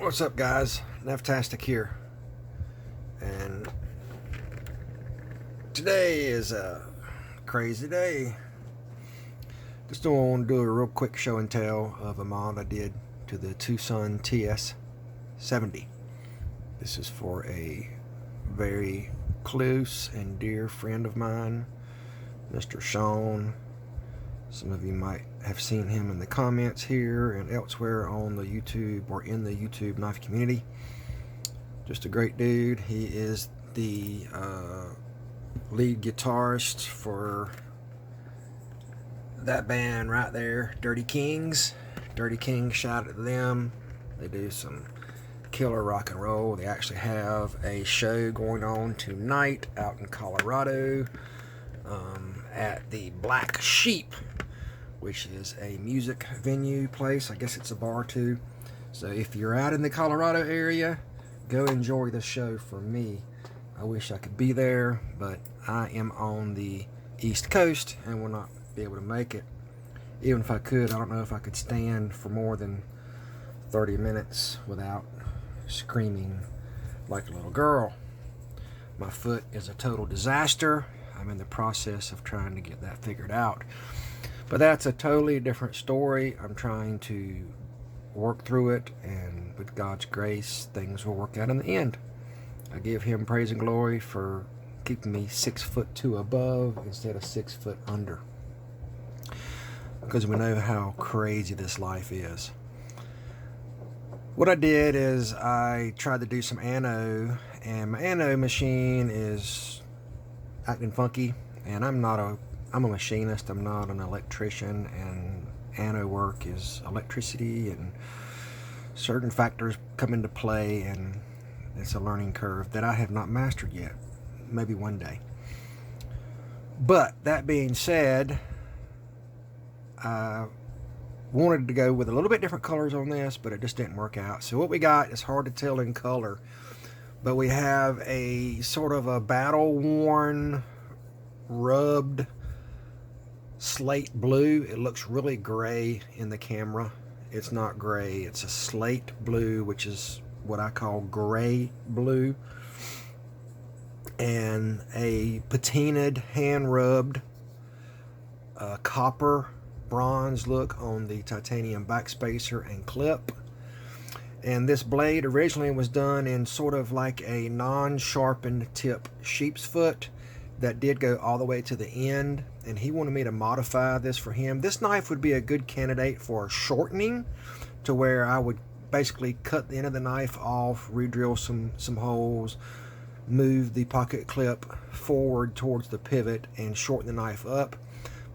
What's up, guys? Neftastic here, and today is a crazy day. Just want to do a real quick show and tell of a mod I did to the Twosun TS70. This is for a very close and dear friend of mine, Mr. Sean. Some of you might have seen him in the comments here and elsewhere on the YouTube or in the YouTube knife community. Just a great dude. He is the lead guitarist for that band right there, Dirty Kings. Dirty Kings, shout out to them. They do some killer rock and roll. They actually have a show going on tonight out in Colorado at the Black Sheep, which is a music venue place. I guess it's a bar too. So if you're out in the Colorado area, go enjoy the show for me. I wish I could be there, but I am on the East Coast and will not be able to make it. Even if I could, I don't know if I could stand for more than 30 minutes without screaming like a little girl. My foot is a total disaster. I'm in the process of trying to get that figured out. But that's a totally different story. I'm trying to work through it, and with God's grace, things will work out in the end. I give Him praise and glory for keeping me 6'2" above instead of 6 foot under, because we know how crazy this life is. What I did is I tried to do some ano, and my ano machine is acting funky, and I'm a machinist, I'm not an electrician, and ano work is electricity, and certain factors come into play, and it's a learning curve that I have not mastered yet. Maybe one day. But that being said, I wanted to go with a little bit different colors on this, but it just didn't work out. So what we got is hard to tell in color, but we have a sort of a battle-worn, rubbed slate blue. It looks really gray in the camera. It's not gray, it's a slate blue, which is what I call gray blue, and a patinaed, hand rubbed copper bronze look on the titanium backspacer and clip. And this blade originally was done in sort of like a non-sharpened tip sheep's foot that did go all the way to the end, and he wanted me to modify this for him. This knife would be a good candidate for shortening, to where I would basically cut the end of the knife off, re-drill some holes, move the pocket clip forward towards the pivot, and shorten the knife up.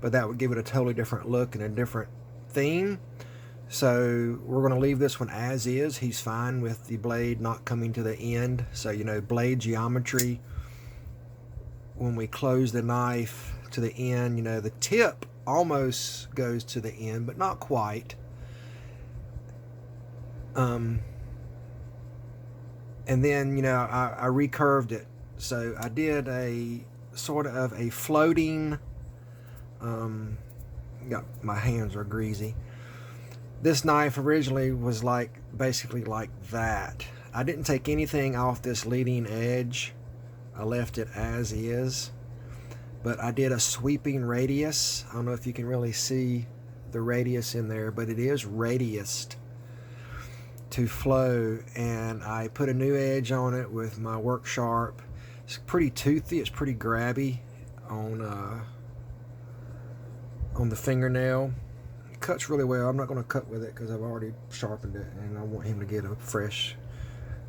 But that would give it a totally different look and a different theme. So we're going to leave this one as is. He's fine with the blade not coming to the end. So, you know, blade geometry, when we close the knife to the end, you know, the tip almost goes to the end, but not quite. And then, you know, I recurved it. So I did a sort of a floating, my hands are greasy. This knife originally was like, basically like that. I didn't take anything off this leading edge. I left it as is, but I did a sweeping radius. I don't know if you can really see the radius in there, but it is radiused to flow, and I put a new edge on it with my work sharp. It's pretty toothy, it's pretty grabby on the fingernail. It cuts really well. I'm not going to cut with it because I've already sharpened it, and I want him to get a fresh,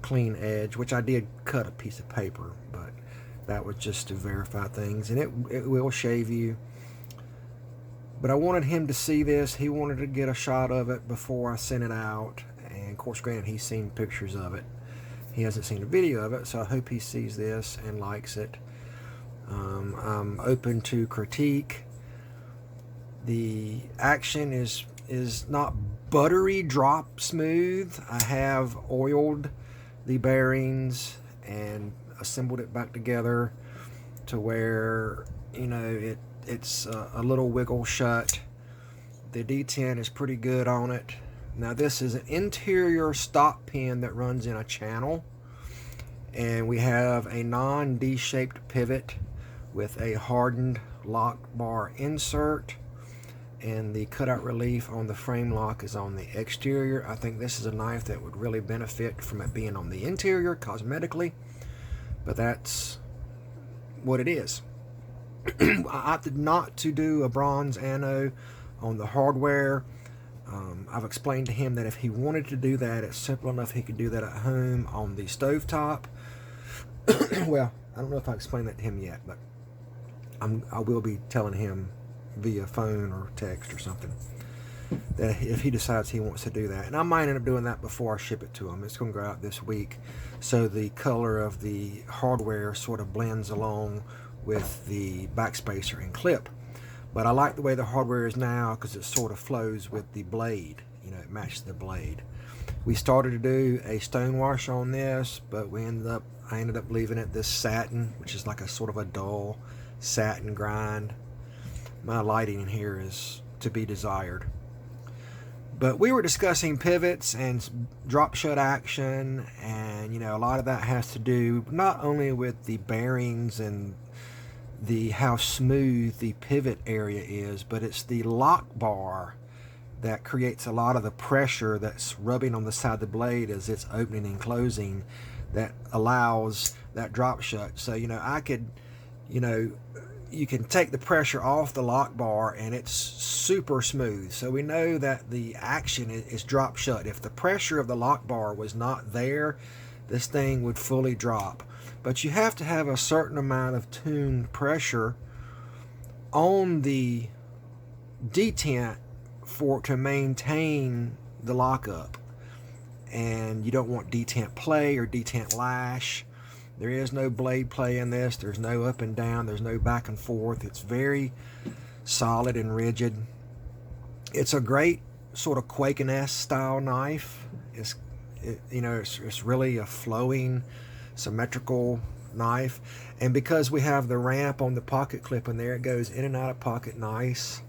clean edge, which I did cut a piece of paper, but that was just to verify things, and it will shave you. But I wanted him to see this. He wanted to get a shot of it before I sent it out, and of course, granted, he's seen pictures of it. He hasn't seen a video of it, so I hope he sees this and likes it. I'm open to critique. The action is not buttery drop smooth. I have oiled the bearings and assembled it back together to where, you know, it's a little wiggle shut. The D10 is pretty good on it. Now this is an interior stop pin that runs in a channel, and we have a non-D-shaped pivot with a hardened lock bar insert, and the cutout relief on the frame lock is on the exterior. I think this is a knife that would really benefit from it being on the interior cosmetically, but that's what it is. I opted not to do a bronze anno on the hardware. I've explained to him that if he wanted to do that, it's simple enough he could do that at home on the stovetop. Well, I don't know if I explained that to him yet, but I will be telling him via phone or text or something that if he decides he wants to do that. And I might end up doing that before I ship it to him. It's going to go out this week, so the color of the hardware sort of blends along with the backspacer and clip. But I like the way the hardware is now because it sort of flows with the blade. You know, it matches the blade. We started to do a stonewash on this, but I ended up leaving it this satin, which is like a sort of a dull satin grind. My lighting in here is to be desired. But we were discussing pivots and drop shut action, and you know, a lot of that has to do not only with the bearings and how smooth the pivot area is, but it's the lock bar that creates a lot of the pressure that's rubbing on the side of the blade as it's opening and closing that allows that drop shut. So, you know, you can take the pressure off the lock bar and it's super smooth. So we know that the action is drop shut. If the pressure of the lock bar was not there, this thing would fully drop. But you have to have a certain amount of tuned pressure on the detent to maintain the lockup. And you don't want detent play or detent lash. There is no blade play in this. There's no up and down. There's no back and forth. It's very solid and rigid. It's a great sort of Quakeness style knife. It's really a flowing, symmetrical knife. And because we have the ramp on the pocket clip in there, it goes in and out of pocket nice.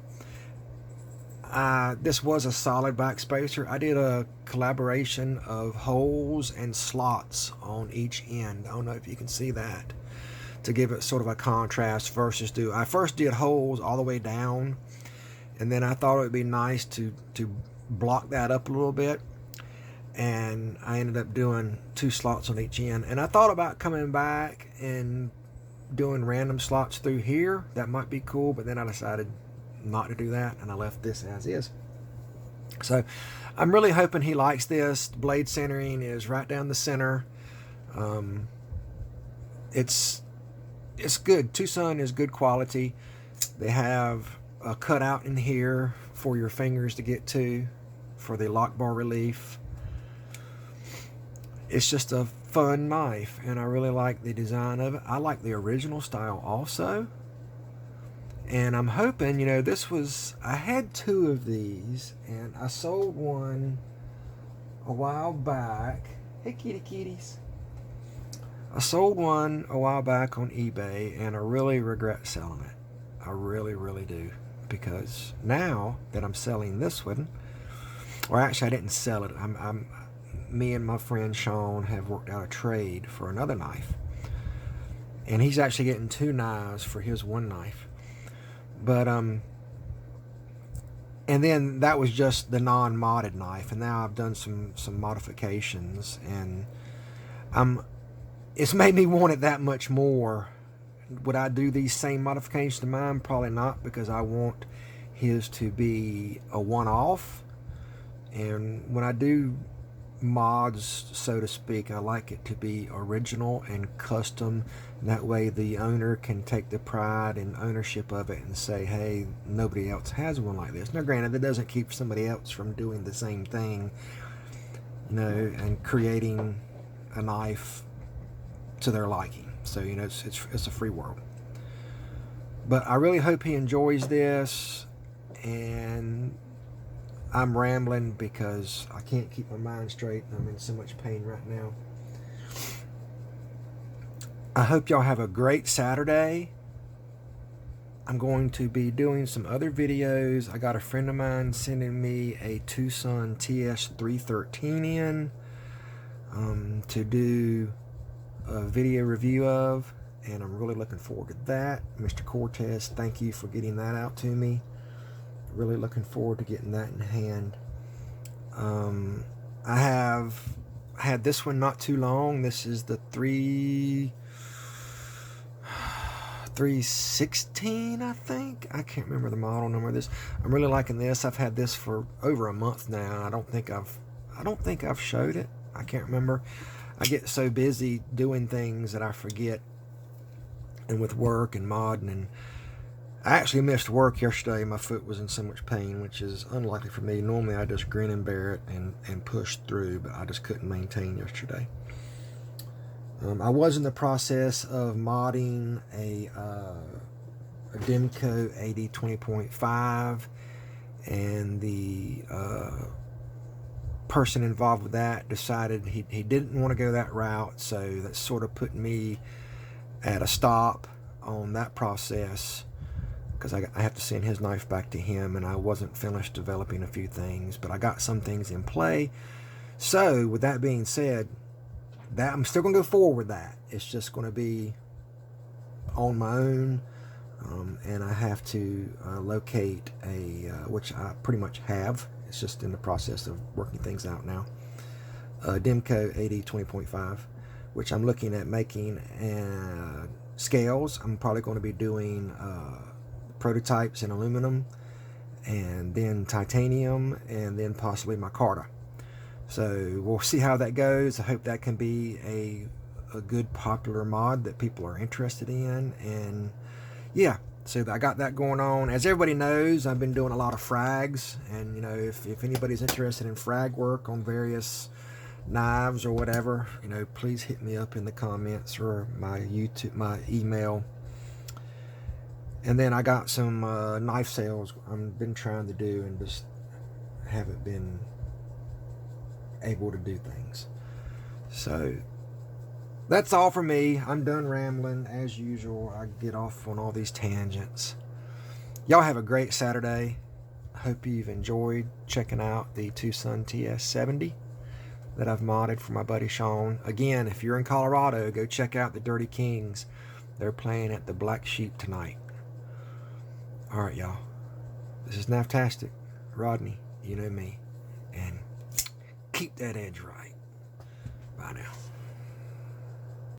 This was a solid backspacer. I did a collaboration of holes and slots on each end. I don't know if you can see that, to give it sort of a contrast versus I first did holes all the way down, and then I thought it would be nice to block that up a little bit, and I ended up doing 2 slots on each end. And I thought about coming back and doing random slots through here. That might be cool, but then I decided not to do that, and I left this as is. So I'm really hoping he likes this. The blade centering is right down the center. It's good. Twosun is good quality. They have a cutout in here for your fingers to get to for the lock bar relief. It's just a fun knife, and I really like the design of it. I like the original style also. And I'm hoping, I had 2 of these, and I sold one a while back. Hey, kitty kitties. I sold one a while back on eBay, and I really regret selling it. I really, really do. Because now that I'm selling this one, or actually I didn't sell it. Me and my friend Sean have worked out a trade for another knife. And he's actually getting 2 knives for his 1 knife. But and then that was just the non-modded knife, and now I've done some modifications, and it's made me want it that much more. Would I do these same modifications to mine? Probably not, because I want his to be a one-off. And when I do mods, so to speak, I like it to be original and custom. That way the owner can take the pride and ownership of it and say, hey, nobody else has one like this. Now granted, that doesn't keep somebody else from doing the same thing, and creating a knife to their liking. So it's a free world. But I really hope he enjoys this, and I'm rambling because I can't keep my mind straight. I'm in so much pain right now. I hope y'all have a great Saturday. I'm going to be doing some other videos. I got a friend of mine sending me a Twosun TS70 in to do a video review of, and I'm really looking forward to that. Mr. Cortez, thank you for getting that out to me. Really looking forward to getting that in hand. I have had this one not too long. This is the 316, I think. I can't remember the model number of this. I'm really liking this. I've had this for over a month now. I don't think I've showed it. I can't remember. I get so busy doing things that I forget, and with work and modding, and I actually missed work yesterday. My foot was in so much pain, which is unlikely for me. Normally I just grin and bear it and push through, but I just couldn't maintain yesterday. I was in the process of modding a Demco 8020.5, and the person involved with that decided he didn't want to go that route, so that sort of put me at a stop on that process, because I have to send his knife back to him, and I wasn't finished developing a few things, but I got some things in play. So with that being said, that I'm still going to go forward with that. It's just going to be on my own, and I have to locate a, which I pretty much have. It's just in the process of working things out now. Demco 8020.5, which I'm looking at making scales. I'm probably going to be doing prototypes in aluminum, and then titanium, and then possibly micarta. So we'll see how that goes. I hope that can be a good popular mod that people are interested in. And yeah, so I got that going on. As everybody knows, I've been doing a lot of frags, and you know, if anybody's interested in frag work on various knives or whatever, you know, please hit me up in the comments or my email. And then I got some knife sales I've been trying to do, and just haven't been able to do things. So that's all for me. I'm done rambling. As usual, I get off on all these tangents. Y'all have a great Saturday. I hope you've enjoyed checking out the Twosun TS70 that I've modded for my buddy Sean. Again, if you're in Colorado, go check out the Dirty Kings. They're playing at the Black Sheep tonight. Alright, y'all. This is Naftastic. Rodney, you know me. And keep that edge right. Bye now.